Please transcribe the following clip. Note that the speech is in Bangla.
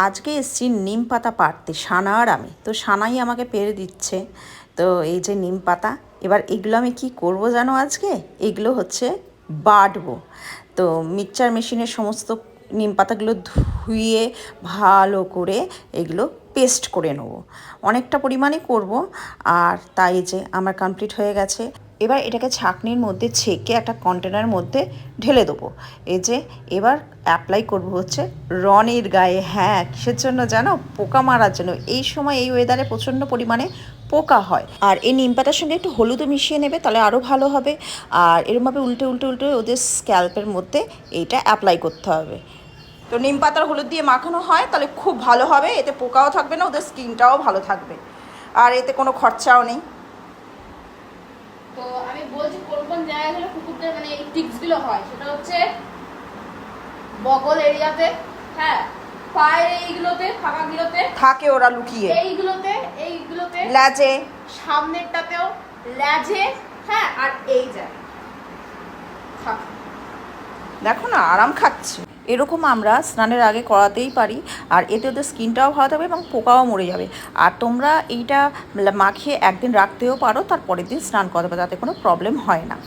আজকে এসেছি নিম পাতা পাড়তে, সানা আর আমি। তো সানাই আমাকে পেরে দিচ্ছে। তো এই যে নিম পাতা, এবার এগুলো আমি কি করব জানো আজকে? এগুলো হচ্ছে বাটবো। তো মিক্সচার মেশিনের সমস্ত নিম পাতাগুলো ধুয়ে ভালো করে এগুলো পেস্ট করে নেবো। অনেকটা পরিমাণে করব। আর তাই যে আমার কমপ্লিট হয়ে গেছে। এবার এটাকে ছাঁকনির মধ্যে ছেঁকে একটা কন্টেনার মধ্যে ঢেলে দেবো। এই যে এবার অ্যাপ্লাই করব হচ্ছে রনির গায়ে। হ্যাঁ, কিসের জন্য জানো? পোকা মারার জন্য। এই সময় এই ওয়েদারে প্রচণ্ড পরিমাণে পোকা হয়। আর এই নিম পাতার সঙ্গে একটু হলুদও মিশিয়ে নেবে, তাহলে আরও ভালো হবে। আর এরমভাবে উল্টে উল্টে উল্টে ওদের স্ক্যাল্পের মধ্যে এইটা অ্যাপ্লাই করতে হবে। তো নিম পাতার হলুদ দিয়ে মাখানো হয় তাহলে খুব ভালো হবে, এতে পোকাও থাকবে না, ওদের স্কিনটাও ভালো থাকবে, আর এতে কোনো খরচাও নেই। তো আমি বলছি কোন কোন জায়গাগুলো কুকুরদের মানে এই টিক্সগুলো হয়, সেটা হচ্ছে বগল এরিয়াতে, হ্যাঁ, পায়ের এইগুলোতে, ফাঁকাগুলোতে থাকে ওরা লুকিয়ে, এইগুলোতে ল্যাজে, সামনেরটাতেও, ল্যাজে, হ্যাঁ, আর এই যায় থাকে। দেখো না আরাম খাচ্ছে। এরকম আমরা স্নানের আগে করাতেই পারি, আর এতে ওদের স্কিনটাও ভালো থাকবে এবং পোকাও মরে যাবে। আর তোমরা এইটা মাখিয়ে একদিন রাখতেও পারো, তার পরের দিন স্নান করাতে পারো, তাতে কোনো প্রবলেম হয় না।